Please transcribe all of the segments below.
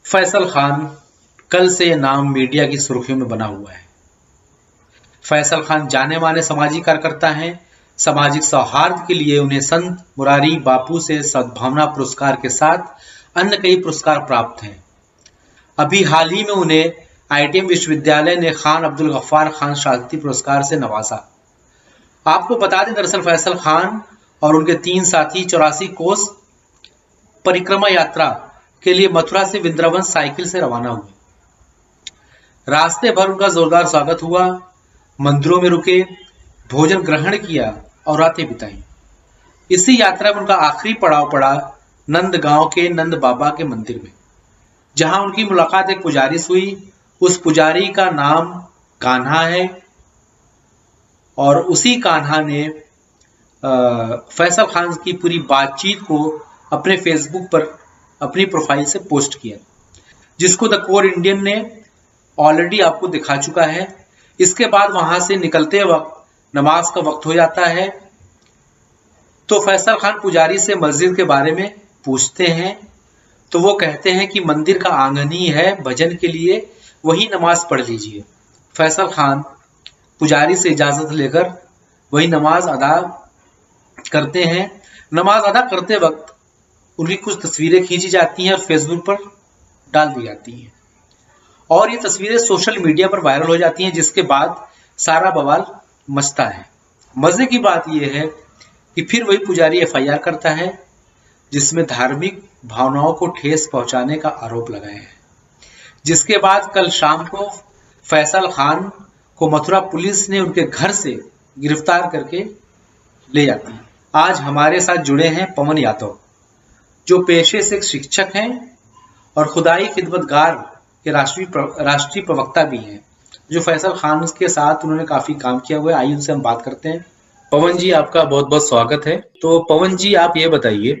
फैसल खान, कल से ये नाम मीडिया की सुर्खियों में बना हुआ है। फैसल खान जाने माने सामाजिक कार्यकर्ता हैं। सामाजिक सौहार्द के लिए उन्हें संत मुरारी बापू से सद्भावना पुरस्कार के साथ अन्य कई पुरस्कार प्राप्त हैं। अभी हाल ही में उन्हें आईटीएम विश्वविद्यालय ने खान अब्दुल गफ्फार खान शांति पुरस्कार से नवाजा। आपको बता दें, दरअसल फैसल खान और उनके 3 साथी 84 कोस परिक्रमा यात्रा के लिए मथुरा से वृंदावन साइकिल से रवाना हुए। रास्ते भर उनका जोरदार स्वागत हुआ, मंदिरों में रुके, भोजन ग्रहण किया और रातें बिताई। इसी यात्रा में उनका आखिरी पड़ाव पड़ा नंदगांव के नंद बाबा के मंदिर में, जहां उनकी मुलाकात एक पुजारी से हुई। उस पुजारी का नाम कान्हा है और उसी कान्हा ने फैसल खान की पूरी बातचीत को अपने फेसबुक पर अपनी प्रोफाइल से पोस्ट किया, जिसको द कोर इंडियन ने ऑलरेडी आपको दिखा चुका है। इसके बाद वहां से निकलते वक्त नमाज का वक्त हो जाता है, तो फैसल खान पुजारी से मस्जिद के बारे में पूछते हैं, तो वो कहते हैं कि मंदिर का आंगन ही है, भजन के लिए वही नमाज पढ़ लीजिए। फैसल खान पुजारी से इजाजत लेकर वही नमाज अदा करते हैं। नमाज अदा करते वक्त उनकी कुछ तस्वीरें खींची जाती हैं और फेसबुक पर डाल दी जाती हैं, और ये तस्वीरें सोशल मीडिया पर वायरल हो जाती हैं, जिसके बाद सारा बवाल मचता है। मजे की बात यह है कि फिर वही पुजारी एफआईआर करता है, जिसमें धार्मिक भावनाओं को ठेस पहुंचाने का आरोप लगाया है। जिसके बाद कल शाम को फैसल खान को मथुरा पुलिस ने उनके घर से गिरफ्तार करके ले जाती है। आज हमारे साथ जुड़े हैं पवन यादव, जो पेशे से एक शिक्षक हैं और खुदाई खिदमतगार के राष्ट्रीय प्रवक्ता भी हैं, जो फैसल खान के साथ उन्होंने काफी काम किया हुआ है। आइए उनसे हम बात करते हैं। पवन जी, आपका बहुत बहुत स्वागत है। तो पवन जी, आप ये बताइए,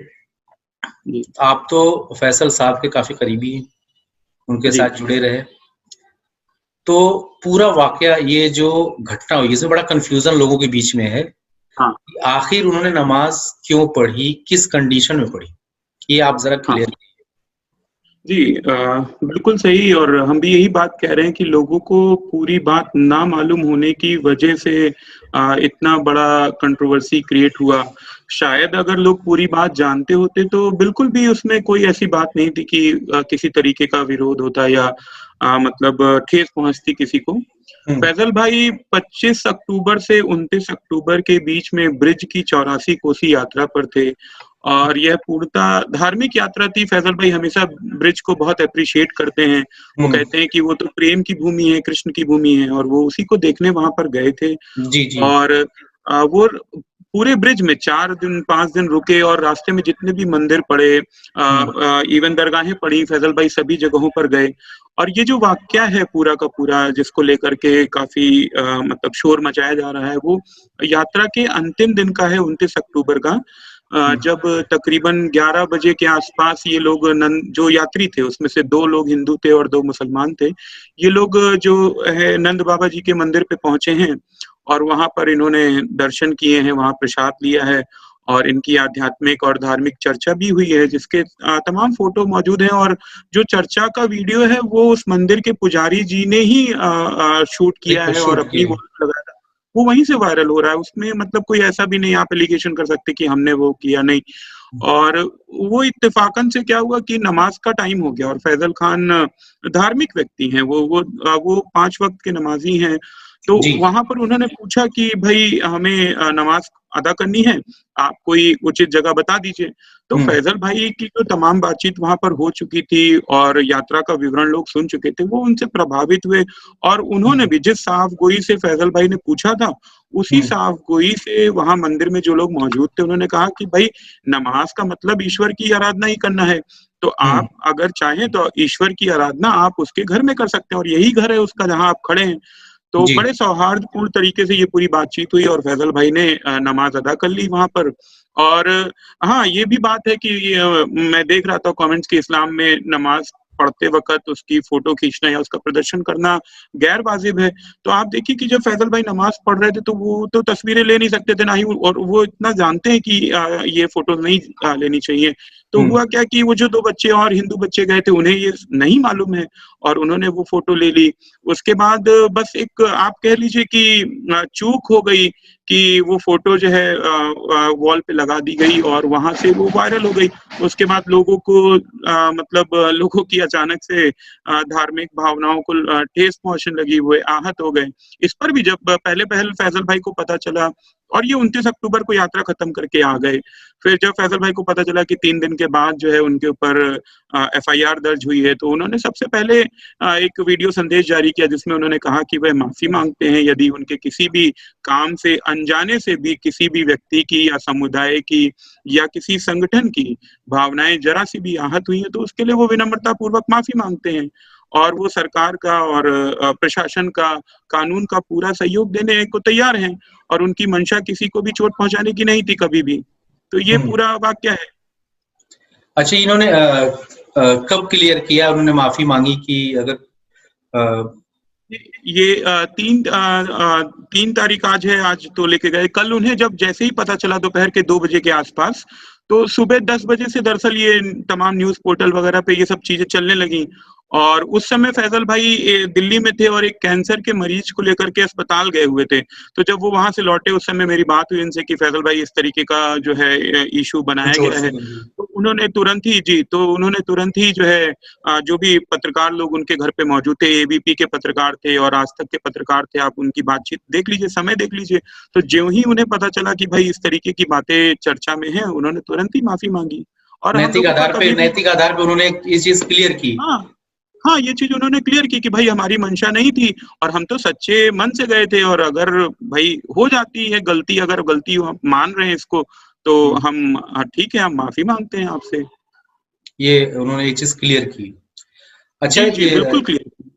आप तो फैसल साहब के काफी करीबी हैं, उनके साथ जुड़े रहे, तो पूरा वाकया, ये जो घटना हुई, इसमें बड़ा कंफ्यूजन लोगों के बीच में है। हाँ। आखिर उन्होंने नमाज क्यों पढ़ी, किस कंडीशन में पढ़ी, ये आप जरा क्लियर। जी, बिल्कुल सही। और हम भी यही बात कह रहे हैं कि लोगों को पूरी बात ना मालूम होने की वजह से इतना बड़ा कंट्रोवर्सी क्रिएट हुआ। शायद अगर लोग पूरी बात जानते होते तो बिल्कुल भी उसमें कोई ऐसी बात नहीं थी कि किसी तरीके का विरोध होता या मतलब ठेस पहुंचती किसी को। फैसल भाई 25 अक्टूबर से 29 अक्टूबर के बीच में ब्रिज की 84 कोसी यात्रा पर थे, और यह पूर्णतः धार्मिक यात्रा थी। फैसल भाई हमेशा ब्रिज को बहुत अप्रिशिएट करते हैं। वो कहते हैं कि वो तो प्रेम की भूमि है, कृष्ण की भूमि है, और वो उसी को देखने वहां पर गए थे। जी। और वो पूरे ब्रिज में 4 दिन 5 दिन रुके, और रास्ते में जितने भी मंदिर पड़े, इवन दरगाहें पड़ी, फैसल भाई सभी जगहों पर गए। और ये जो वाकया है पूरा का पूरा, जिसको लेकर के काफी मतलब शोर मचाया जा रहा है, वो यात्रा के अंतिम दिन का है, 29 अक्टूबर का, जब तकरीबन 11 बजे के आसपास ये लोग जो यात्री थे उसमें से 2 लोग हिंदू थे और 2 मुसलमान थे। ये लोग जो है नंद बाबा जी के मंदिर पे पहुंचे हैं, और वहां पर इन्होंने दर्शन किए हैं, वहां प्रसाद लिया है, और इनकी आध्यात्मिक और धार्मिक चर्चा भी हुई है, जिसके तमाम फोटो मौजूद हैं। और जो चर्चा का वीडियो है वो उस मंदिर के पुजारी जी ने ही शूट किया है और अपनी वॉइस लगाया था, वो वहीं से वायरल हो रहा है। उसमें मतलब कोई ऐसा भी नहीं आप एलिगेशन कर सकते कि हमने वो किया, नहीं। और वो इत्तेफाकन से क्या हुआ कि नमाज का टाइम हो गया, और फैसल खान धार्मिक व्यक्ति हैं, वो 5 वक्त के नमाजी हैं। तो वहां पर उन्होंने पूछा कि भाई हमें नमाज अदा करनी है, आप कोई उचित जगह बता दीजिए। तो फैसल भाई की जो तमाम बातचीत वहां पर हो चुकी थी और यात्रा का विवरण लोग सुन चुके थे, वो उनसे प्रभावित हुए, और उन्होंने भी जिस साफ गोई से फैसल भाई ने पूछा था, उसी साफ गोई से वहां मंदिर में जो लोग मौजूद थे उन्होंने कहा कि भाई नमाज का मतलब ईश्वर की आराधना ही करना है, तो आप अगर चाहें तो ईश्वर की आराधना आप उसके घर में कर सकते हैं, और यही घर है उसका जहां आप खड़े हैं। तो बड़े सौहार्दपूर्ण तरीके से ये पूरी बातचीत हुई, और फैसल भाई ने नमाज अदा कर ली वहां पर। और हाँ, ये भी बात है कि मैं देख रहा था कमेंट्स कि इस्लाम में नमाज पढ़ते वक्त उसकी फोटो खींचना या उसका प्रदर्शन करना गैर वाजिब है। तो आप देखिए कि जब फैसल भाई नमाज पढ़ रहे थे तो वो तो तस्वीरें ले नहीं सकते थे, ना ही, और वो इतना जानते हैं कि ये फोटो नहीं लेनी चाहिए। तो हुआ क्या कि वो जो 2 बच्चे और हिंदू बच्चे गए थे उन्हें ये नहीं मालूम है और उन्होंने वो फोटो ले ली। उसके बाद बस एक आप कह लीजिए कि चूक हो गई कि वो फोटो जो है वॉल पे लगा दी गई और वहां से वो वायरल हो गई। उसके बाद लोगों को मतलब लोगों की अचानक से धार्मिक भावनाओं को ठेस पहुंचने लगी, वो आहत हो गए। इस पर भी जब पहले पहल फैजल भाई को पता चला और ये 29 अक्टूबर को यात्रा खत्म करके आ गए। फिर जब फैजल भाई को पता चला कि 3 दिन के बाद जो है उनके ऊपर एफआईआर दर्ज हुई है, तो उन्होंने सबसे पहले एक वीडियो संदेश जारी किया जिसमें उन्होंने कहा कि वह माफी मांगते हैं यदि उनके किसी भी काम से अनजाने से भी किसी भी व्यक्ति की या समुदाय की या किसी संगठन की भावनाएं जरा सी भी आहत हुई है तो उसके लिए वो विनम्रता पूर्वक माफी मांगते हैं और वो सरकार का और प्रशासन का, कानून का पूरा सहयोग देने को तैयार हैं और उनकी मंशा किसी को भी चोट पहुंचाने की नहीं थी कभी भी। तो ये पूरा वाक्य है। अच्छा, इन्होंने कब क्लियर किया, उन्होंने माफी मांगी कि अगर ये 3 तारीख आज है, आज तो लेके गए। कल उन्हें जब जैसे ही पता चला दोपहर के 2 बजे के आसपास, तो सुबह 10 बजे से दरअसल ये तमाम न्यूज पोर्टल वगैरह पे ये सब चीजें चलने लगी और उस समय फैजल भाई दिल्ली में थे और एक कैंसर के मरीज को लेकर के अस्पताल गए हुए थे। तो जब वो वहां से लौटे उस समय मेरी बात हुई इनसे कि फैजल भाई इस तरीके का जो है इशू बनाया गया है, तो उन्होंने तुरंत ही जो है जो भी पत्रकार लोग उनके घर पे मौजूद थे, एबीपी के पत्रकार थे और आज तक के पत्रकार थे, आप उनकी बातचीत देख लीजिए, समय देख लीजिए। तो ज्यों ही उन्हें पता चला कि भाई इस तरीके की बातें चर्चा में है, उन्होंने तुरंत ही माफी मांगी और नैतिक आधार पे उन्होंने ये चीज क्लियर की। हाँ, ये चीज उन्होंने क्लियर की कि भाई हमारी मंशा नहीं थी और हम तो सच्चे मन से गए थे और अगर भाई हो जाती है गलती, अगर गलती हम मान रहे हैं इसको तो हम ठीक है, हम माफी मांगते हैं आपसे। ये उन्होंने एक चीज क्लियर की। अच्छा जी, बिल्कुल क्लियर।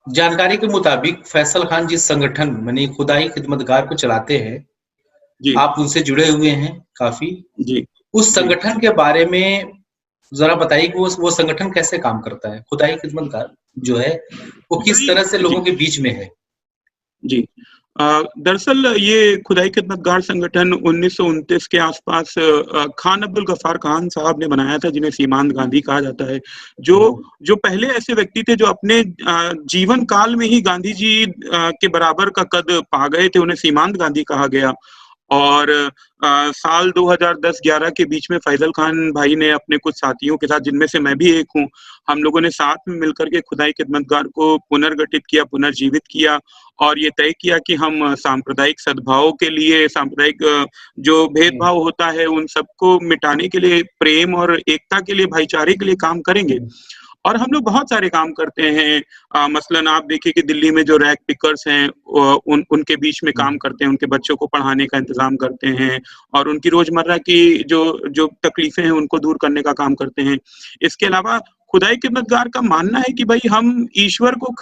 जानकारी के मुताबिक फैसल खान जिस संगठन मानी खुदाई खिदमतगार को चलाते हैं, आप उनसे जुड़े हुए हैं काफी जी, उस संगठन के बारे में जरा बताइए कि वो संगठन कैसे काम करता है, खुदाई खिदमतगार जो है वो किस तरह से लोगों के बीच में है। जी, दरअसल ये खुदाई खिदमतगार संगठन 1929 के आसपास खान अब्दुल गफ्फार खान साहब ने बनाया था, जिन्हें सीमांत गांधी कहा जाता है। जो पहले ऐसे व्यक्ति थे जो अपने जीवन काल में ही गांधी जी के बराबर का कद पा गए थे, उन्हें सीमांत गांधी कहा गया। और साल 2010-11 के बीच में फैजल खान भाई ने अपने कुछ साथियों के साथ, जिनमें से मैं भी एक हूँ, हम लोगों ने साथ में मिलकर के खुदाई खिदमतगार को पुनर्गठित किया, पुनर्जीवित किया और ये तय किया कि हम सांप्रदायिक सद्भाव के लिए, सांप्रदायिक जो भेदभाव होता है उन सबको मिटाने के लिए, प्रेम और एकता के लिए, भाईचारे के लिए काम करेंगे। और हम लोग बहुत सारे काम करते हैं। मसलन आप देखिए कि दिल्ली में जो रैग पिकर्स हैं उनके बीच में काम करते हैं, उनके बच्चों को पढ़ाने का इंतजाम करते हैं और उनकी रोजमर्रा की जो तकलीफें हैं उनको दूर करने का काम करते हैं। इसके अलावा खुदाई खिदमतगार का मानना है कि भाई हम ईश्वर को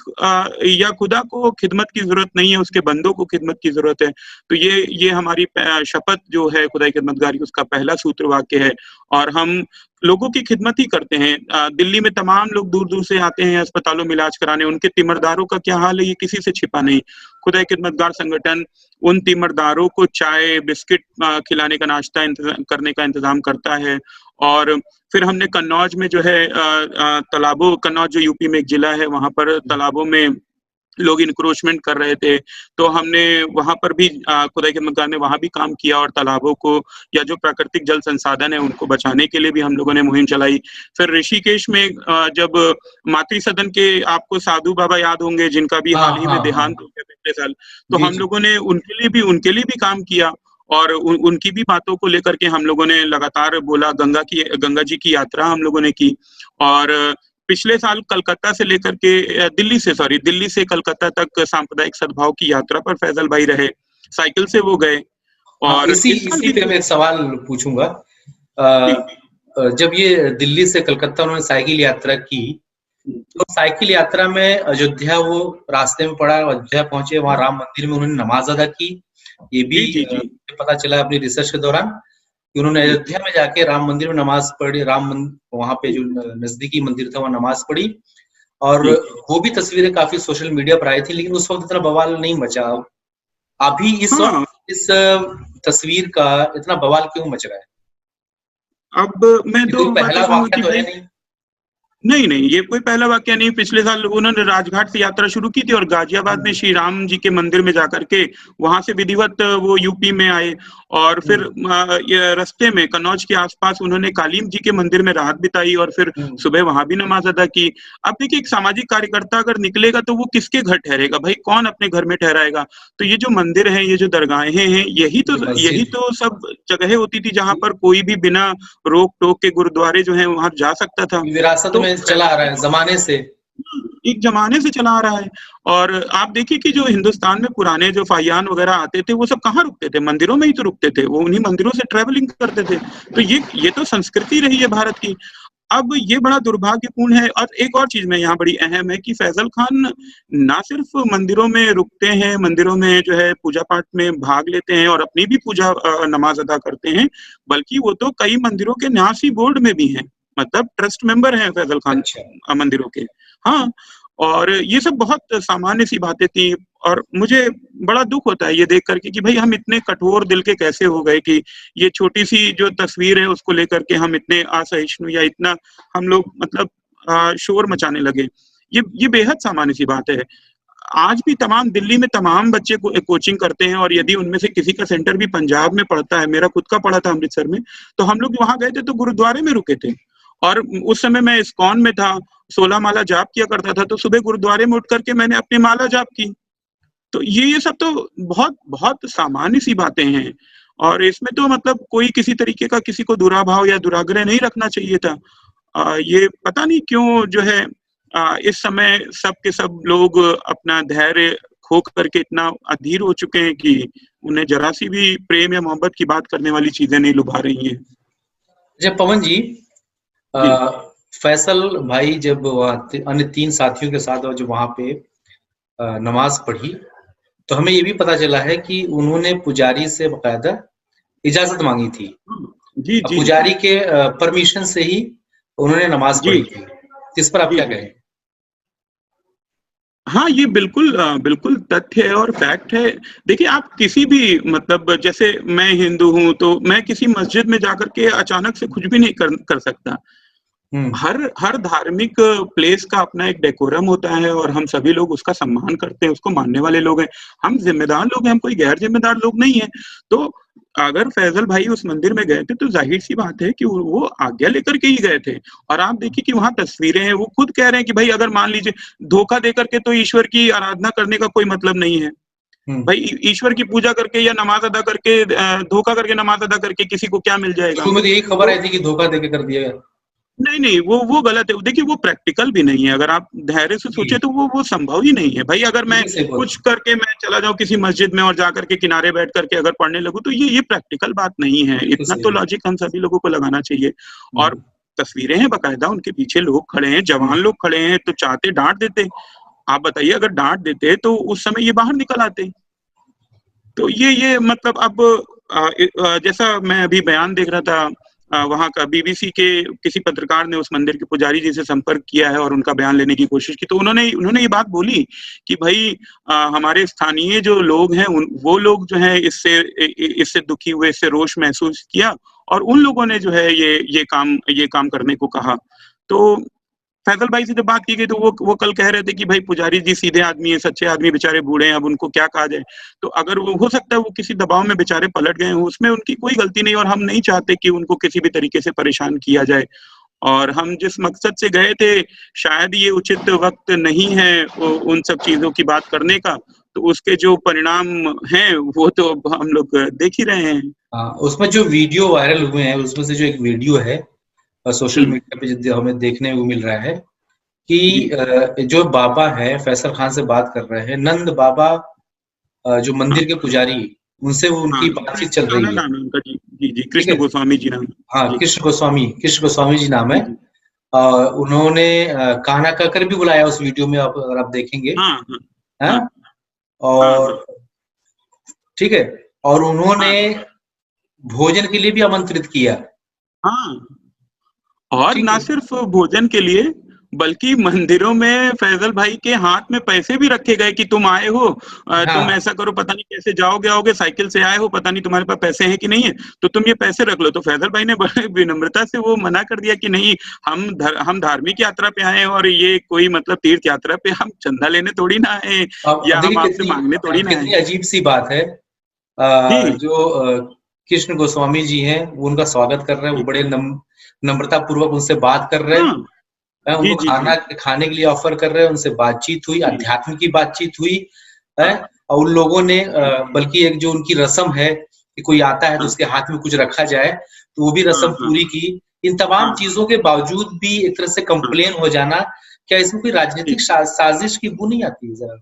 या खुदा को खिदमत की जरूरत नहीं है, उसके बंदों को खिदमत की जरूरत है। तो ये हमारी शपथ जो है खुदाई खिदमतगार की, उसका पहला सूत्र वाक्य है और हम लोगों की खिदमत ही करते हैं। दिल्ली में तमाम लोग दूर दूर से आते हैं अस्पतालों में इलाज कराने, उनके तीमरदारों का क्या हाल है ये किसी से छिपा नहीं। खुदाई खिदमतगार संगठन उन तीमरदारों को चाय बिस्किट खिलाने का, नाश्ता करने का इंतजाम करता है। और फिर हमने कन्नौज में जो है तालाबों, कन्नौज जो यूपी में एक जिला है, वहां पर तालाबों में लोग इंक्रोचमेंट कर रहे थे, तो हमने वहां पर भी खुदाई खिदमतगार ने वहां भी काम किया और तालाबों को या जो प्राकृतिक जल संसाधन है उनको बचाने के लिए भी हम लोगों ने मुहिम चलाई। फिर ऋषिकेश में जब मातृ सदन के, आपको साधु बाबा याद होंगे जिनका भी हाल ही में देहांत हो गया पिछले साल, तो हम लोगों ने उनके लिए भी काम किया और उनकी भी बातों को लेकर के हम लोगों ने लगातार बोला। गंगा जी की यात्रा हम लोगों ने की और पिछले साल कलकत्ता से लेकर के दिल्ली से कलकत्ता तक सांप्रदायिक सद्भाव की यात्रा पर फैजल भाई रहे, साइकिल से वो गए। और इसी पे मैं एक सवाल पूछूंगा। जब ये दिल्ली से कलकत्ता उन्होंने साइकिल यात्रा की, तो साइकिल यात्रा में अयोध्या वो रास्ते में पड़ा, अयोध्या पहुंचे, वहां राम मंदिर में उन्होंने नमाज अदा की। ये भी पता चला अपनी रिसर्च के दौरान कि उन्होंने अयोध्या में जाके राम मंदिर में नमाज पढ़ी, वहां पे जो नजदीकी मंदिर था वहां नमाज पढ़ी और वो भी तस्वीरें काफी सोशल मीडिया पर आई थी, लेकिन उस वक्त इतना बवाल नहीं मचा। अभी इस वक्त इस तस्वीर का इतना बवाल क्यों मच रहा है? अब मैं ये दो कोई बातें पहला कहूंगा वाक्य कि तो है भाई, नहीं। नहीं नहीं, ये कोई पहला वाकया नहीं। पिछले साल उन्होंने राजघाट से यात्रा शुरू की थी और गाजियाबाद में हम्म। श्री राम जी के मंदिर में जाकर के वहां से विधिवत वो यूपी में आए। और फिर हम्म। ये रास्ते में कन्नौज के आसपास उन्होंने कालीम जी के मंदिर में रात बिताई और फिर हम्म। सुबह वहां भी नमाज अदा की। अब देखिए, एक सामाजिक कार्यकर्ता अगर निकलेगा तो वो किसके घर ठहरेगा भाई? कौन अपने घर में ठहराएगा? तो ये जो मंदिर है, ये जो दरगाहें हैं, ये यही मस्जिद तो सब जगह होती थी जहां पर कोई भी बिना रोक टोक के गुरुद्वारे जो है वहां जा सकता था। विरासत तो में चला आ रहा है जमाने से। एक जमाने से चला आ रहा है। और आप देखिए कि जो हिंदुस्तान में पुराने जो फाहियान वगैरह आते थे वो सब कहाँ रुकते थे? मंदिरों में ही तो रुकते थे, वो उन्हीं मंदिरों से ट्रेवलिंग करते थे। तो ये तो संस्कृति रही है भारत की। अब ये बड़ा दुर्भाग्यपूर्ण है। और एक और चीज में यहाँ बड़ी अहम है कि फैजल खान ना सिर्फ मंदिरों में रुकते हैं, मंदिरों में जो है पूजा पाठ में भाग लेते हैं और अपनी भी पूजा नमाज अदा करते हैं, बल्कि वो तो कई मंदिरों के न्यासी बोर्ड में भी हैं। मतलब ट्रस्ट मेंबर हैं फैजल खान अच्छा। मंदिरों के। हाँ। और ये सब बहुत सामान्य सी बातें थी। और मुझे बड़ा दुख होता है ये देख करके कि भाई हम इतने कठोर दिल के कैसे हो गए कि ये छोटी सी जो तस्वीर है उसको लेकर के हम इतने असहिष्णु या इतना हम लोग मतलब शोर मचाने लगे। ये बेहद सामान्य सी बात है। आज भी तमाम दिल्ली में तमाम बच्चे कोचिंग करते हैं और यदि उनमें से किसी का सेंटर भी पंजाब में पड़ता है, मेरा खुद का पड़ा था अमृतसर में, तो हम लोग वहां गए थे तो गुरुद्वारे में रुके थे। और उस समय मैं इस्कॉन में था, 16 माला जाप किया करता था, तो सुबह गुरुद्वारे में उठ करके मैंने अपनी माला जाप की। तो ये सब तो बहुत बहुत सामान्य सी बातें हैं। और इसमें तो मतलब कोई किसी तरीके का किसी को दुराभाव या दुराग्रह नहीं रखना चाहिए था। ये पता नहीं क्यों जो है इस समय सब के सब लोग अपना धैर्य खो करके इतना अधीर हो चुके हैं कि उन्हें जरा सी भी प्रेम या मोहब्बत की बात करने वाली चीजें नहीं लुभा रही हैं। जब पवन जी, जी फैसल भाई जब अन्य 3 साथियों के साथ और जब वहां पे नमाज पढ़ी, तो हमें ये भी पता चला है कि उन्होंने पुजारी से बकायदा इजाजत मांगी थी। जी अब जी पुजारी के परमिशन से ही उन्होंने नमाज जी पढ़ी थी। इस पर आप जी क्या जी। कहें? हाँ, ये बिल्कुल बिल्कुल तथ्य है और फैक्ट है। देखिए, आप किसी भी मतलब जैसे मैं हिंदू हूँ तो मैं किसी मस्जिद में जाकर के अचानक से कुछ भी नहीं कर सकता। हम्म। हर हर धार्मिक प्लेस का अपना एक डेकोरम होता है और हम सभी लोग उसका सम्मान करते हैं, उसको मानने वाले लोग हैं। हम जिम्मेदार लोग हैं, हम कोई गैर जिम्मेदार लोग नहीं है। तो अगर फैजल भाई उस मंदिर में गए थे तो जाहिर सी बात है कि वो आज्ञा लेकर के ही गए थे। और आप देखिए कि वहां तस्वीरें हैं, वो खुद कह रहे हैं कि भाई अगर मान लीजिए धोखा दे करके तो ईश्वर की आराधना करने का कोई मतलब नहीं है। हम्म। भाई ईश्वर की पूजा करके या नमाज अदा करके धोखा करके नमाज अदा करके किसी को क्या मिल जाएगा? शुरू में तो यही खबर तो आई थी कि धोखा देके कर दिया गया। नहीं नहीं, वो गलत है। देखिए, वो प्रैक्टिकल भी नहीं है। अगर आप धैर्य से जी, सोचे तो वो संभव ही नहीं है भाई। अगर मैं बिल्कुल सही बोल कुछ करके मैं चला जाऊं किसी मस्जिद में और जाकर के किनारे बैठ करके अगर पढ़ने लगूं तो ये प्रैक्टिकल बात नहीं है। बिल्कुल इतना सही तो बोल। लॉजिक हम सभी लोगों को लगाना चाहिए। और हम्म। तस्वीरें हैं बकायदा, उनके पीछे लोग खड़े हैं, जवान हम्म। लोग खड़े हैं, तो चाहते डांट देते। आप बताइए, अगर डांट देते तो उस समय ये बाहर निकल आते। तो ये मतलब अब जैसा मैं अभी बयान देख रहा था, वहां का बीबीसी के किसी पत्रकार ने उस मंदिर के पुजारी जी से संपर्क किया है और उनका बयान लेने की कोशिश की, तो उन्होंने उन्होंने ये बात बोली कि भाई हमारे स्थानीय जो लोग हैं वो लोग जो है इससे दुखी हुए, इससे रोष महसूस किया और उन लोगों ने जो है ये काम करने को कहा। तो फैसल भाई से जब बात की गई तो वो कल कह रहे थे कि भाई पुजारी जी सीधे आदमी है, सच्चे आदमी, बेचारे बूढ़े हैं, अब उनको क्या कहा जाए। तो अगर वो हो सकता है वो किसी दबाव में बेचारे पलट गए हो, उसमें उनकी कोई गलती नहीं और हम नहीं चाहते कि उनको किसी भी तरीके से परेशान किया जाए। और हम जिस मकसद से गए थे शायद ये उचित वक्त नहीं है उन सब चीजों की बात करने का। तो उसके जो परिणाम हैं वो तो हम लोग देख ही रहे हैं। हाँ, उसमें जो वीडियो वायरल हुए हैं उसमें से जो एक वीडियो है और सोशल हम्म, मीडिया पे जो हमें देखने को मिल रहा है जी कि जो बाबा है फैसल खान से बात कर रहे हैं, नंद बाबा, जो हाँ मंदिर के पुजारी, उनसे वो हाँ, उनकी बातचीत चल काना रही है। नाम है उनका। जी जी जी, ठीक है। कृष्ण गोस्वामी जी नाम। हाँ, जी कृष्ण गोस्वामी जी नाम है। जी जी उन्होंने कान्हा कहकर भी बुलाया उस वीडियो में, आप अगर आप देखेंगे। हाँ हाँ हाँ। हाँ हाँ हाँ और ठीक है। और उन्होंने हाँ भोजन के लिए भी आमंत्रित किया। हाँ। और ठीक ना है। सिर्फ भोजन के लिए बल्कि मंदिरों में फैजल भाई के हाथ में पैसे भी रखे गए कि तुम आए हो, तुम हाँ। ऐसा करो, पता नहीं कैसे जाओगे आओगे, साइकिल से आए हो, पता नहीं तुम्हारे पास पैसे हैं कि नहीं है, तो तुम ये पैसे रख लो। तो फैजल भाई ने बड़े विनम्रता से वो मना कर दिया कि नहीं, हम धार्मिक यात्रा पे आए हैं और ये कोई मतलब तीर्थ यात्रा पे हम चंदा लेने थोड़ी ना आए अब या हम देखिए आपसे मांगने थोड़ी ना कितनी आए। अजीब सी बात है। जी जो कृष्ण गोस्वामी जी हैं वो उनका स्वागत कर रहे हैं, वो जी बड़े नम्रता पूर्वक उनसे बात कर रहे हाँ हैं, जी उनको जी जी खाना खाने के लिए ऑफर कर रहे हैं, उनसे बातचीत हुई, जी अध्यात्म की बातचीत हुई है। हाँ और उन लोगों ने जी बल्कि एक जो उनकी रस्म है कि कोई आता है तो हाँ उसके हाथ में कुछ रखा जाए, तो वो भी हाँ रस्म हाँ पूरी की। इन तमाम हाँ चीजों के बावजूद भी एक तरह से हाँ कंप्लेन हो जाना, क्या इसमें कोई जी। राजनीतिक साजिश की बू नहीं आती है जरा,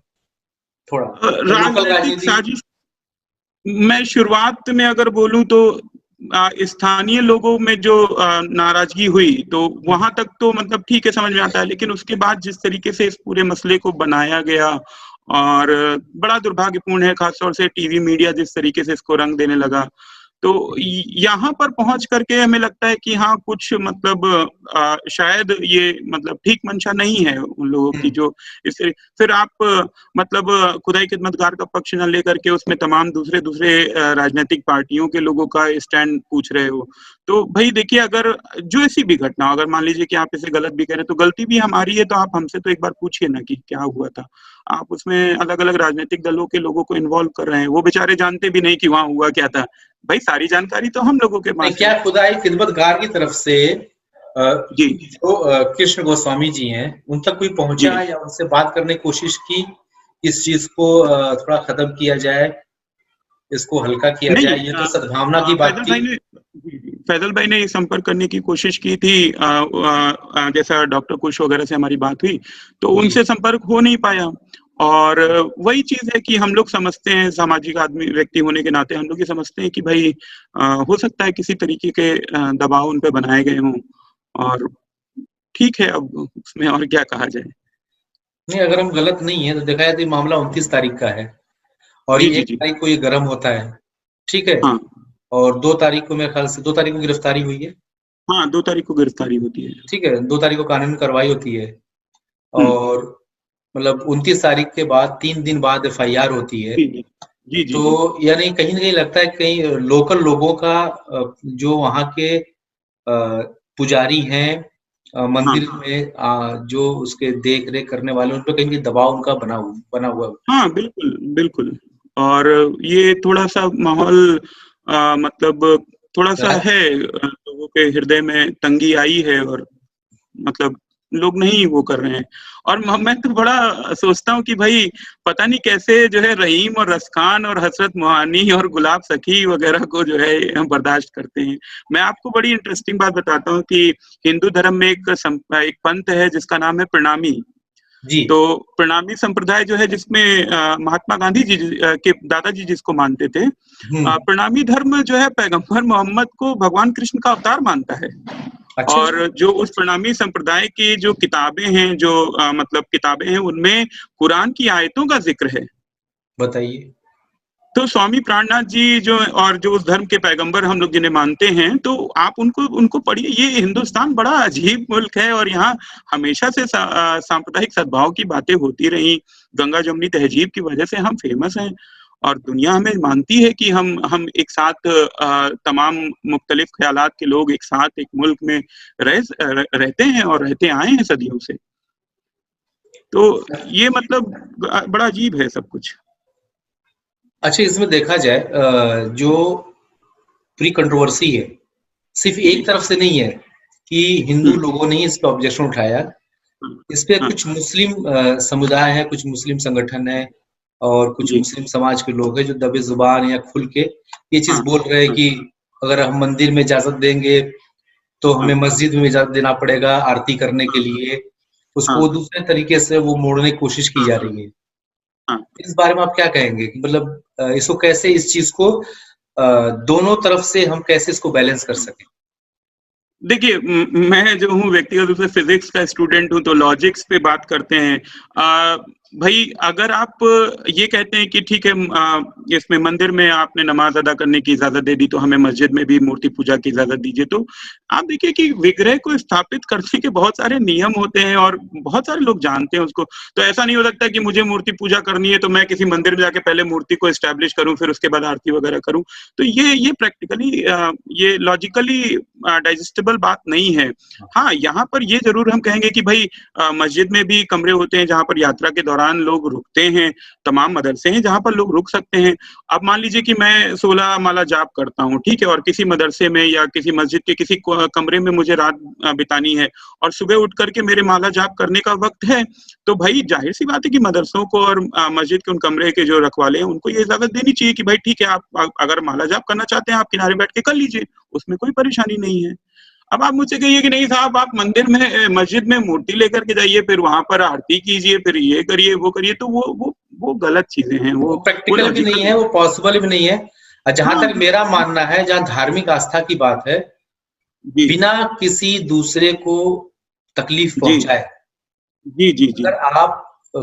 थोड़ा लोकल राजनीतिक राजनीति? साजिश, मैं शुरुआत में अगर बोलूं तो स्थानीय लोगों में जो नाराजगी हुई तो वहां तक तो मतलब ठीक है, समझ में आता है, लेकिन उसके बाद जिस तरीके से इस पूरे मसले को बनाया गया और बड़ा दुर्भाग्यपूर्ण है, खासतौर से टीवी मीडिया जिस तरीके से इसको रंग देने लगा, तो यहाँ पर पहुंच करके हमें लगता है कि हाँ कुछ मतलब शायद ये मतलब ठीक मंशा नहीं है उन लोगों की जो इससे फिर आप मतलब खुदाई खिदमतगार का पक्ष न लेकर के उसमें तमाम दूसरे दूसरे राजनीतिक पार्टियों के लोगों का स्टैंड पूछ रहे हो। तो भाई देखिए, अगर जो ऐसी भी घटना, अगर मान लीजिए कि आप इसे गलत भी करें तो गलती भी हमारी है, तो आप हमसे तो एक बार पूछिए ना कि क्या हुआ था। आप उसमें अलग अलग राजनीतिक दलों के लोगों को इन्वॉल्व कर रहे हैं, वो बेचारे जानते भी नहीं कि वहां हुआ क्या था। भाई सारी जानकारी तो हम लोगों के नहीं, पास है। क्या खुदाई खिदमतगार की तरफ से जी जो कृष्ण गोस्वामी जी हैं उन तक कोई जी पहुंचा या उनसे बात करने की कोशिश की, इस चीज को थोड़ा खत्म किया जाए, इसको हल्का किया नहीं, जाए? ये तो सद्भावना की बात फैजल थी। भाई ने फैजल भाई ने संपर्क करने की कोशिश की थी, जैसा डॉक्टर कुश वगैरह से हमारी बात हुई तो जी। उनसे संपर्क हो नहीं पाया। और वही चीज है कि हम लोग समझते हैं, सामाजिक आदमी व्यक्ति होने के नाते हम लोग ये समझते हैं कि भाई हो सकता है किसी तरीके के दबाव उन पे बनाए गए हों, और ठीक है, अब उसमें और क्या कहा जाए। नहीं, अगर हम गलत नहीं है तो देखा जाए तो ये मामला 29 तारीख का है और जी ये जी 1 जी तारीख को ये गर्म होता है, ठीक है? हाँ और 2 तारीख को मेरे ख्याल से 2 तारीख को गिरफ्तारी हुई है, हाँ, 2 तारीख को गिरफ्तारी होती है। ठीक है? 2 तारीख को कानूनी कार्रवाई होती है हम्म। और मतलब 29 तारीख के बाद 3 दिन बाद एफआईआर होती है। जी जी जी जी तो जी यानी कहीं न कहीं लगता है कहीं लोकल लोगों का जो वहाँ के पुजारी हैं हाँ मंदिर में जो उसके देख-रेख करने वाले उन पे कहीं न कहीं दबाव उनका बना हुआ है। हाँ, बिल्कुल, बिल्कुल। और ये थोड़ा-सा माहौल मतलब थोड़ा-सा राज है, लोगों के हृदय में तंगी आई है और मतलब लोग नहीं वो कर रहे हैं। और मैं तो बड़ा सोचता हूँ कि भाई पता नहीं कैसे जो है रहीम और रसखान और हसरत मोहानी और गुलाब सखी वगैरह को जो है हम बर्दाश्त करते हैं। मैं आपको बड़ी इंटरेस्टिंग बात बताता हूँ कि हिंदू धर्म में एक पंथ है जिसका नाम है प्रणामी। जी। तो प्रणामी संप्रदाय जो है जिसमें महात्मा गांधी जी के दादाजी जिसको मानते थे, हुँ। प्रणामी धर्म जो है पैगंबर मोहम्मद को भगवान कृष्ण का अवतार मानता है। अच्छा, अच्छा। और जो उस प्रणामी संप्रदाय की जो किताबें हैं, जो मतलब किताबें हैं, उनमें कुरान की आयतों का जिक्र है। बताइए। तो स्वामी प्राणनाथ जी जो और जो उस धर्म के पैगंबर हम लोग जिन्हें मानते हैं, तो आप उनको उनको पढ़िए। ये हिंदुस्तान बड़ा अजीब मुल्क है और यहाँ हमेशा से सांप्रदायिक सद्भाव की बातें होती रही। गंगा जमुनी तहजीब की वजह से हम फेमस हैं और दुनिया हमें मानती है कि हम एक साथ तमाम मुख्तलिफ ख्यालात के लोग एक साथ एक मुल्क में रहते हैं और रहते आए हैं सदियों से। तो ये मतलब बड़ा अजीब है सब कुछ। अच्छा, इसमें देखा जाए जो पूरी कंट्रोवर्सी है, सिर्फ़ एक जी। तरफ से नहीं है कि हिंदू हुँ, लोगों ने इस पे ऑब्जेक्शन उठाया। हाँ, इस पे हाँ, कुछ मुस्लिम समुदाय है, कुछ मुस्लिम संगठन है और कुछ जी, मुस्लिम समाज के लोग हैं जो दबे ज़ुबान या खुल के ये चीज़ हाँ, बोल रहे हैं हाँ, कि अगर हम मंदिर में इजाज़त देंगे, तो हाँ, हमें मस्जिद में इजाज़त देना पड़ेगा आरती करने के हाँ, लिए। उसको हाँ, वो दूसरे तरीके से वो मोड़ने की कोशिश की हाँ, जा हाँ, रही है। हाँ। इस बारे में आप क्या कहेंगे कि मतलब इसको कैसे इस चीज़ को दोनों तरफ से हम कैसे इसको बैलेंस कर सकें? देखिए, मैं जो हूँ व्यक्तिगत रूप से फिजिक्स का स्टूडेंट हूँ, तो लॉजिक्स पे बात करते हैं। भाई अगर आप ये कहते हैं कि ठीक है इसमें मंदिर में आपने नमाज अदा करने की इजाजत दे दी तो हमें मस्जिद में भी मूर्ति पूजा की इजाजत दीजिए, तो आप देखिए कि विग्रह को स्थापित करने के बहुत सारे नियम होते हैं और बहुत सारे लोग जानते हैं उसको। तो ऐसा नहीं हो सकता कि मुझे मूर्ति पूजा करनी है तो मैं किसी मंदिर में जाके पहले मूर्ति को एस्टैब्लिश करूं फिर उसके बाद आरती वगैरह करूं। तो ये प्रैक्टिकली ये लॉजिकली डाइजेस्टेबल बात नहीं है। हाँ, यहाँ पर ये जरूर हम कहेंगे कि भाई मस्जिद में भी कमरे होते हैं जहाँ पर यात्रा के दौरान लोग रुकते हैं, तमाम मदरसे हैं जहाँ पर लोग रुक सकते हैं। अब मान लीजिए कि मैं 16 माला जाप करता हूँ, ठीक है, और किसी मदरसे में या किसी मस्जिद के किसी कमरे में मुझे रात बितानी है और सुबह उठ करके मेरे माला जाप करने का वक्त है, तो भाई जाहिर सी बात है कि मदरसों को और मस्जिद के उन कमरे के जो रखवाले हैं उनको ये इजाजत देनी चाहिए कि भाई ठीक है, आप अगर माला जाप करना चाहते हैं आप किनारे बैठ के कर लीजिए, उसमें कोई परेशानी नहीं है। अब आप मुझसे कहिए कि नहीं साहब आप मंदिर में मस्जिद में मूर्ति लेकर के जाइए, फिर वहां पर आरती कीजिए, फिर ये करिए वो करिए, तो वो गलत चीजें हैं, वो प्रैक्टिकल भी नहीं है, वो पॉसिबल भी नहीं है। जहां तक मेरा मानना है, जहां धार्मिक आस्था की बात है, बिना किसी दूसरे को तकलीफ पहुंचाए, जी अगर आप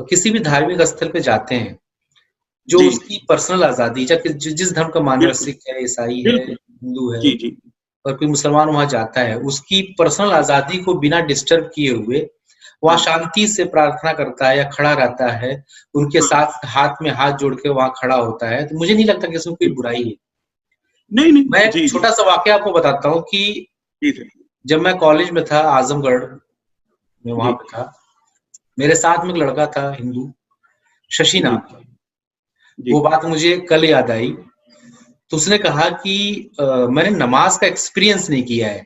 किसी भी धार्मिक स्थल पे जाते हैं, जो उसकी पर्सनल आजादी, चाहे जिस धर्म का मानना, सिख है, ईसाई है, हिंदू है, और कोई मुसलमान वहां जाता है, उसकी पर्सनल आजादी को बिना डिस्टर्ब किए हुए वहां शांति से प्रार्थना करता है या खड़ा रहता है, उनके साथ हाथ में हाथ जोड़ के वहां खड़ा होता है, तो मुझे नहीं लगता कि इसमें कोई बुराई है। नहीं मैं एक छोटा सा वाकया आपको बताता हूँ कि जब मैं कॉलेज में था, आजमगढ़ में, वहां पे था, मेरे साथ में एक लड़का था हिंदू, शशि नाम था। वो बात मुझे कल याद आई। तो उसने कहा कि मैंने नमाज का एक्सपीरियंस नहीं किया है,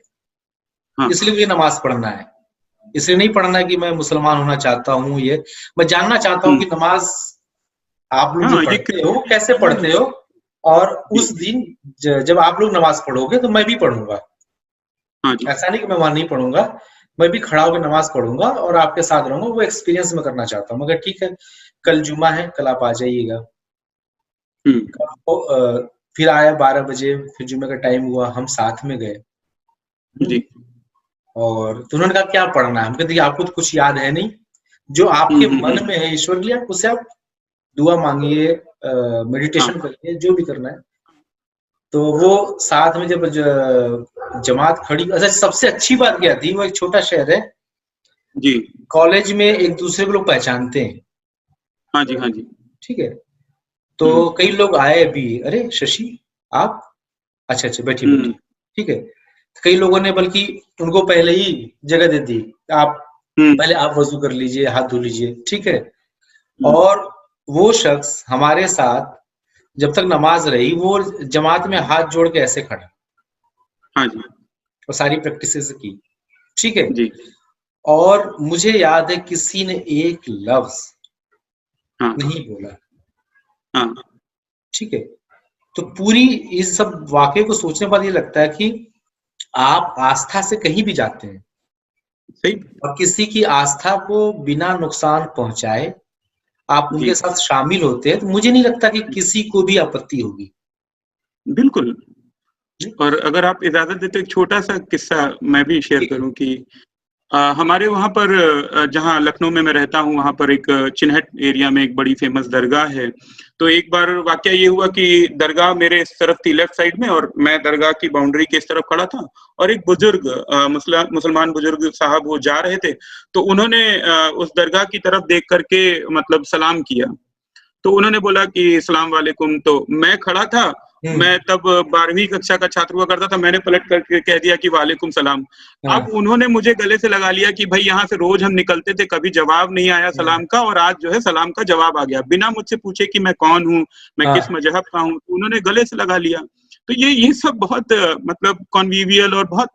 इसलिए मुझे नमाज पढ़ना है। इसलिए नहीं पढ़ना है कि मैं मुसलमान होना चाहता हूँ, ये मैं जानना चाहता हूँ कि नमाज आप लोग जो पढ़ते हो कैसे पढ़ते हो, और उस दिन जब आप लोग नमाज पढ़ोगे तो मैं भी पढ़ूंगा। ऐसा नहीं कि मैं वहां नहीं पढ़ूंगा, मैं भी खड़ा होकर नमाज पढ़ूंगा और आपके साथ रहूंगा। वो एक्सपीरियंस मैं करना चाहता हूँ। मगर ठीक है, कल जुम्मा है, कल आप आ जाइएगा। फिर आया 12 बजे, फिर जुम्मे का टाइम हुआ, हम साथ में गए जी। और तो उन्होंने कहा क्या पढ़ना है? हम कहते आपको तो कुछ याद है नहीं, जो आपके मन में है ईश्वर के लिए उससे आप दुआ मांगिए, मेडिटेशन करिए, जो भी करना है। तो वो साथ में जब जमात खड़ी, अच्छा सबसे अच्छी बात क्या थी, वो एक छोटा शहर है जी, कॉलेज में एक दूसरे को लोग पहचानते हैं। हाँ जी ठीक है। तो कई लोग आए भी, अरे शशि आप, अच्छा बैठिए ठीक है। कई लोगों ने बल्कि उनको पहले ही जगह दे दी, आप पहले आप वजू कर लीजिए, हाथ धो लीजिए, ठीक है। और वो शख्स हमारे साथ जब तक नमाज रही, वो जमात में हाथ जोड़ के ऐसे खड़ा, हाँ जी, और सारी प्रैक्टिसेस की, ठीक है जी। और मुझे याद है किसी ने एक लफ्ज नहीं बोला, हाँ ठीक है। तो पूरी इस सब वाकये को सोचने पर ये लगता है कि आप आस्था से कहीं भी जाते हैं, सही, और किसी की आस्था को बिना नुकसान पहुंचाए आप उनके साथ शामिल होते हैं, तो मुझे नहीं लगता कि किसी को भी आपत्ति होगी। बिल्कुल। और अगर आप इजाजत देते एक छोटा सा किस्सा मैं भी शेयर करूं कि हमारे वहाँ पर जहाँ लखनऊ में मैं रहता हूँ, वहाँ पर एक चिन्हट एरिया में एक बड़ी फेमस दरगाह है। तो एक बार वाकया ये हुआ कि दरगाह मेरे इस तरफ थी लेफ्ट साइड में, और मैं दरगाह की बाउंड्री के इस तरफ खड़ा था, और एक बुजुर्ग मुसलमान बुजुर्ग साहब वो जा रहे थे। तो उन्होंने उस दरगाह की तरफ देख करके मतलब सलाम किया। तो उन्होंने बोला कि सलाम वालेकुम। तो मैं खड़ा था, मैं तब 12वीं कक्षा का छात्र हुआ करता था, मैंने पलट करके कह दिया कि वालेकुम सलाम। अब उन्होंने मुझे गले से लगा लिया कि भाई यहाँ से रोज हम निकलते थे, कभी जवाब नहीं आया सलाम का, और आज जो है सलाम का जवाब आ गया बिना मुझसे पूछे कि मैं कौन हूँ, मैं किस मजहब का हूँ, तो उन्होंने गले से लगा लिया। तो ये सब बहुत मतलब कॉन्विवियल और बहुत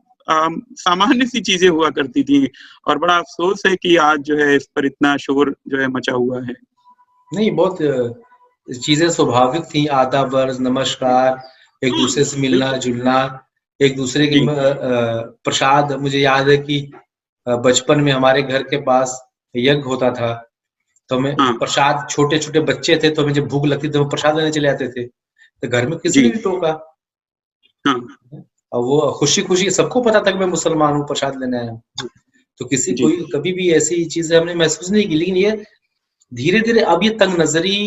सामान्य सी चीजें हुआ करती थी, और बड़ा अफसोस है कि आज जो है इस पर इतना शोर जो है मचा हुआ है। नहीं, बहुत चीजें स्वाभाविक थी, आदाब, अर्ज, नमस्कार, एक दूसरे से मिलना जुलना, एक दूसरे की प्रसाद। मुझे याद है कि बचपन में हमारे घर के पास यज्ञ होता था, तो हमें प्रसाद, छोटे छोटे बच्चे थे तो हमें जब भूख लगती तो हम प्रसाद लेने चले आते थे, तो घर में किसी ने भी टोका, और वो खुशी खुशी, सबको पता था कि मैं मुसलमान हूँ, प्रसाद लेने आया हूँ, तो किसी कोई कभी भी ऐसी चीजें हमने महसूस नहीं की। लेकिन ये धीरे धीरे अब ये तंग नजरी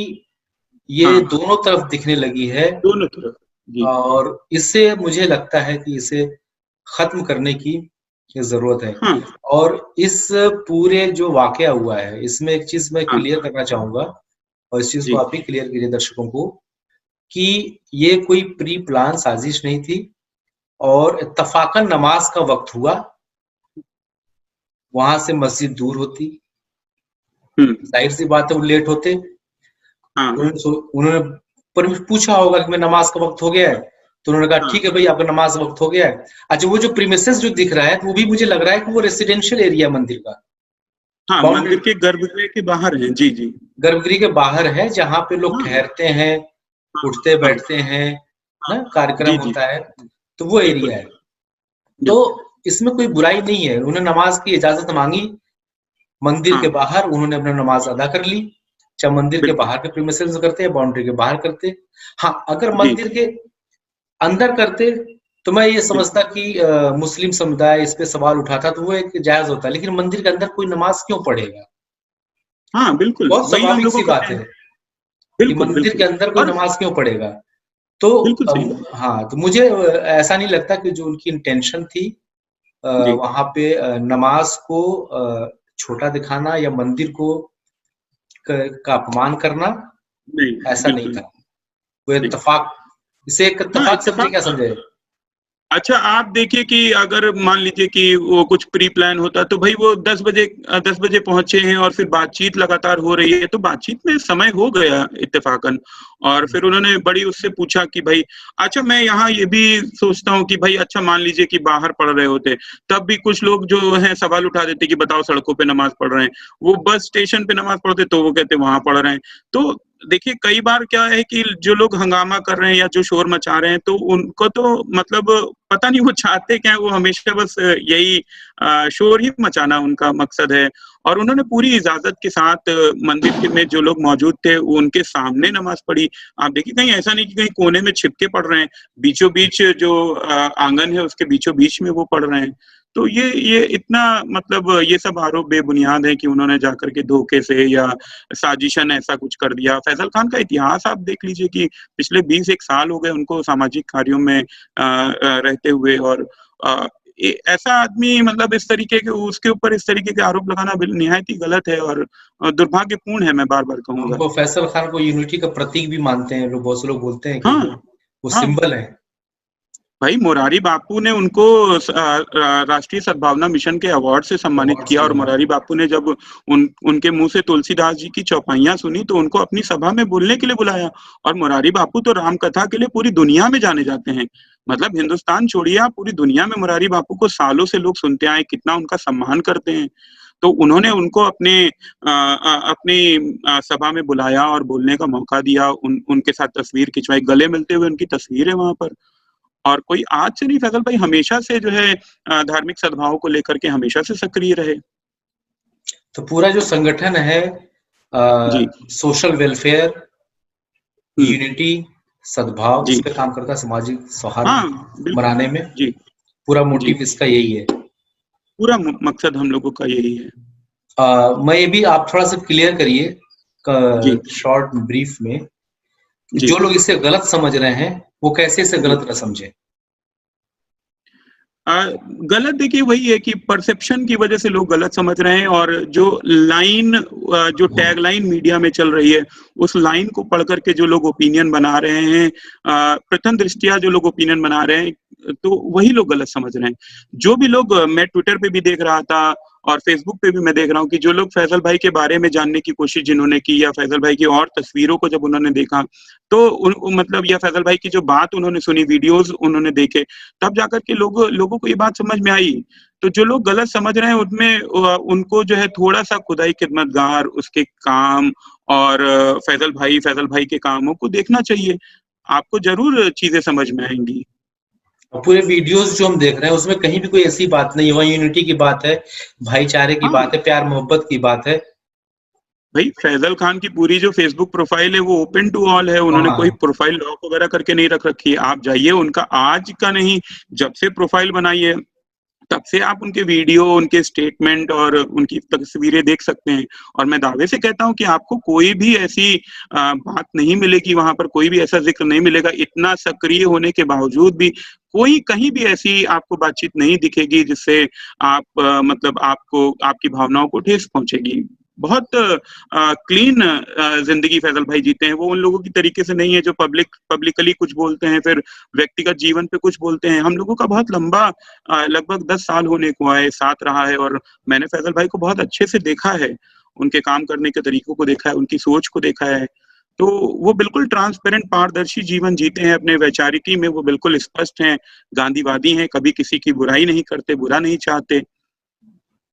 ये हाँ दोनों तरफ दिखने लगी है, दोनों तरफ। जी और इससे मुझे लगता है कि इसे खत्म करने की जरूरत है। हाँ और इस पूरे जो वाकया हुआ है, इसमें एक चीज मैं हाँ क्लियर करना चाहूंगा, और इस चीज को जी आप भी क्लियर कीजिए दर्शकों को, कि ये कोई प्री प्लान साजिश नहीं थी, और इत्तफाकन नमाज का वक्त हुआ, वहां से मस्जिद दूर होती, हम्म जाहिर सी बात है वो लेट होते। हाँ उन्होंने पूछा होगा कि मैं नमाज का वक्त हो गया है, तो उन्होंने कहा हाँ ठीक है भाई, आपका नमाज का वक्त हो गया है। अच्छा, वो जो प्रीमिसेस जो दिख रहा है, वो भी मुझे लग रहा है कि वो रेसिडेंशियल एरिया मंदिर का, हाँ बाउंड्री, मंदिर के गर्भगृह के बाहर है। जी जी गर्भगृह के बाहर है, जहां पे लोग हाँ ठहरते हैं, हाँ उठते हाँ बैठते हैं, हाँ ना कार्यक्रम जी जी होता है, तो वो बिल्कुल एरिया है। तो बिल्कुल इसमें कोई बुराई नहीं है, उन्होंने नमाज की इजाजत मांगी, मंदिर के हाँ बाहर उन्होंने अपना नमाज अदा कर ली, चाहे मंदिर के बिल्कुल बाहर के प्रीमिसेस करते या बाउंड्री के बाहर करते। हाँ, अगर जी मंदिर के अंदर करते तो मैं ये जी समझता कि मुस्लिम समुदाय इस पे सवाल उठाता, तो वो एक जायज होता, लेकिन मंदिर के अंदर कोई नमाज क्यों पढ़ेगा? हाँ बिल्कुल बहुत वही हम स्वाभाविक लोगों सी का बात कहना है है। कि बिल्कुल मंदिर के बिल्कुल अंदर कोई और नमाज क्यों पढ़ेगा। तो बिल्कुल सही बात। हाँ, तो मुझे ऐसा नहीं लगता कि जो उनकी इंटेंशन थी जी वहां पे नमाज को छोटा दिखाना या मंदिर को का अपमान करना, नहीं ऐसा नहीं बिल्कुल था। वो नहीं इत्तेफाक, इसे एक हाँ इत्तेफाक समझे, इत्तेफाक क्या था। समझे? अच्छा आप देखिए कि अगर मान लीजिए कि वो कुछ प्री प्लान होता तो भाई वो 10 बजे पहुंचे हैं और फिर बातचीत लगातार हो रही है तो बातचीत में समय हो गया इत्तेफाकन। और फिर उन्होंने बड़ी उससे पूछा कि भाई अच्छा मैं यहाँ ये भी सोचता हूँ कि भाई अच्छा मान लीजिए कि बाहर पढ़ रहे होते तब भी कुछ लोग जो है सवाल उठा देते कि बताओ सड़कों पे नमाज पढ़ रहे हैं, वो बस स्टेशन पे नमाज पढ़ते तो वो कहते वहां पढ़ रहे हैं। तो देखिए कई बार क्या है कि जो लोग हंगामा कर रहे हैं या जो शोर मचा रहे हैं तो उनको तो मतलब पता नहीं वो चाहते क्या है, वो हमेशा बस यही शोर ही मचाना उनका मकसद है। और उन्होंने पूरी इजाजत के साथ मंदिर के में जो लोग मौजूद थे वो उनके सामने नमाज पढ़ी। आप देखिए कहीं ऐसा नहीं कि कहीं कोने में छिपके पढ़ रहे हैं, बीचों बीच जो आंगन है उसके बीचों बीच में वो पढ़ रहे हैं। तो ये इतना मतलब ये सब आरोप बेबुनियाद है कि उन्होंने जाकर के धोखे से या साजिशन ऐसा कुछ कर दिया। फैजल खान का इतिहास आप देख लीजिए कि पिछले 20 एक साल हो गए उनको सामाजिक कार्यों में रहते हुए, और ऐसा आदमी मतलब इस तरीके के उसके ऊपर इस तरीके के आरोप लगाना निहायत ही गलत है और दुर्भाग्यपूर्ण है, मैं बार बार कहूंगा। उनको फैसल खान को यूनिटी का प्रतीक भी मानते हैं लोग, बहुत से लोग बोलते हैं कि हाँ वो हाँ सिंबल है। भाई मोरारी बापू ने उनको राष्ट्रीय सद्भावना मिशन के अवार्ड से सम्मानित अवार्ड किया, से, और हाँ। मोरारी बापू ने जब उनके मुंह से तुलसीदास जी की चौपाइयां सुनी तो उनको अपनी सभा में बोलने के लिए बुलाया। और मोरारी बापू तो राम कथा के लिए पूरी दुनिया में जाने जाते हैं। मतलब हिंदुस्तान छोड़िए आप पूरी दुनिया में मोरारी बापू को सालों से लोग सुनते आए, कितना उनका सम्मान करते हैं। तो उन्होंने उनको अपनी सभा में बुलाया और बोलने का मौका दिया, उनके साथ तस्वीर खिंचवाई, गले मिलते हुए उनकी तस्वीर है वहां पर। और कोई आज से नहीं फैजल भाई, हमेशा से जो है धार्मिक सद्भाव को लेकर के हमेशा से सक्रिय रहे। तो पूरा जो संगठन है, जी सोशल वेलफेयर, हम्म यूनिटी, सद्भाव, इस जी पे काम करता है, सामाजिक सौहार्द हाँ बिल्कुल बनाने में। जी पूरा जी मोटिव इसका यही है। पूरा मकसद हम लोगों का यही है। मैं ये भी आप थोड़ा सा क्लियर जी करिए शॉर्ट ब्रीफ में, जी जो लोग इसे गलत समझ रहे हैं वो कैसे इसे जी गलत न समझे। गलत देखिए वही है कि परसेप्शन की वजह से लोग गलत समझ रहे हैं, और जो लाइन जो टैग लाइन मीडिया में चल रही है उस लाइन को पढ़ करके जो लोग ओपिनियन बना रहे हैं, प्रथम दृष्टिया जो लोग ओपिनियन बना रहे हैं तो वही लोग गलत समझ रहे हैं। जो भी लोग मैं ट्विटर पे भी देख रहा था और फेसबुक पे भी मैं देख रहा हूँ कि जो लोग फैजल भाई के बारे में जानने की कोशिश जिन्होंने की या फैजल भाई की और तस्वीरों को जब उन्होंने देखा तो मतलब या फैजल भाई की जो बात उन्होंने सुनी, वीडियोस उन्होंने देखे, तब जाकर के लोगों को ये बात समझ में आई। तो जो लोग गलत समझ रहे हैं उनमें उनको जो है थोड़ा सा खुदाई खिदमतगार उसके काम और फैजल भाई के कामों को देखना चाहिए, आपको जरूर चीजें समझ में आएंगी। और पूरे वीडियोस जो हम देख रहे हैं उसमें कहीं भी कोई ऐसी बात नहीं है, वहाँ यूनिटी की बात है, भाईचारे की हाँ बात है, प्यार मोहब्बत की बात है। भाई फैजल खान की पूरी जो फेसबुक प्रोफाइल है वो ओपन टू ऑल है, उन्होंने कोई हाँ, प्रोफाइल लॉक वगैरह करके नहीं रख रखी है। आप जाइए, उनका आज का नहीं जब से प्रोफाइल बनाई है तब से आप उनके वीडियो, उनके स्टेटमेंट और उनकी तस्वीरें देख सकते हैं। और मैं दावे से कहता हूँ कि आपको कोई भी ऐसी बात नहीं मिलेगी, वहां पर कोई भी ऐसा जिक्र नहीं मिलेगा, इतना सक्रिय होने के बावजूद भी कोई कहीं भी ऐसी आपको बातचीत नहीं दिखेगी जिससे आप मतलब आपको आपकी भावनाओं को ठेस पहुंचेगी। बहुत क्लीन जिंदगी फैजल भाई जीते हैं। वो उन लोगों की तरीके से नहीं है जो पब्लिकली कुछ बोलते हैं, फिर व्यक्तिगत जीवन पे कुछ बोलते हैं। हम लोगों का बहुत लंबा लगभग 10 साल होने को आए, साथ रहा है, और मैंने फैजल भाई को बहुत अच्छे से देखा है, उनके काम करने के तरीकों को देखा है, उनकी सोच को देखा है। तो वो बिल्कुल ट्रांसपेरेंट, पारदर्शी जीवन जीते हैं। अपने वैचारिकी में वो बिल्कुल स्पष्ट हैं, गांधीवादी हैं, कभी किसी की बुराई नहीं करते, बुरा नहीं चाहते,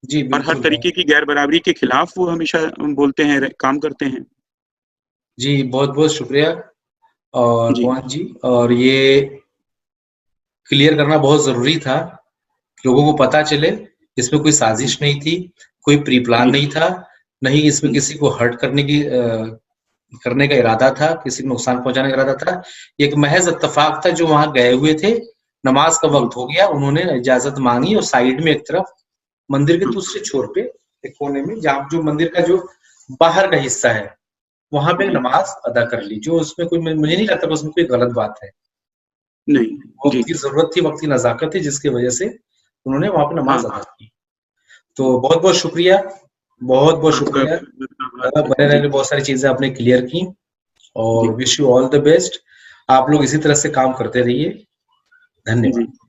जी और हर बिल्कुल है। तरीके की गैर बराबरी के खिलाफ वो हमेशा बोलते हैं, काम करते हैं। जी बहुत बहुत शुक्रिया और जी पवन जी, और ये क्लियर करना बहुत जरूरी था, लोगों को पता चले इसमें कोई जी साजिश नहीं थी, कोई प्री प्लान जी नहीं था, नहीं इसमें जी किसी को हर्ट करने का इरादा था, किसी को नुकसान पहुंचाने का इरादा था। ये एक महज इत्तेफाक था, जो वहां गए हुए थे, नमाज का जी वक्त हो गया, उन्होंने इजाजत मांगी और साइड में एक तरफ मंदिर के हम्म, दूसरे छोर पे एक कोने में, जहाँ जो मंदिर का जो बाहर का हिस्सा है, वहां पे जी नमाज अदा कर ली। जो उसमें कोई, मुझे नहीं लगता उसमें कोई गलत बात है। नहीं जी वक्त की जरूरत थी, वक्त की नजाकत थी, जिसकी वजह से उन्होंने वहां पे हाँ नमाज अदा हाँ की। तो बहुत बहुत शुक्रिया, बहुत बहुत आपका शुक्रिया। आभार है। बने जी रहने, बहुत सारी चीजें आपने क्लियर की, जी और wish you all the best. आप लोग इसी तरह से काम करते रहिए। धन्यवाद। जी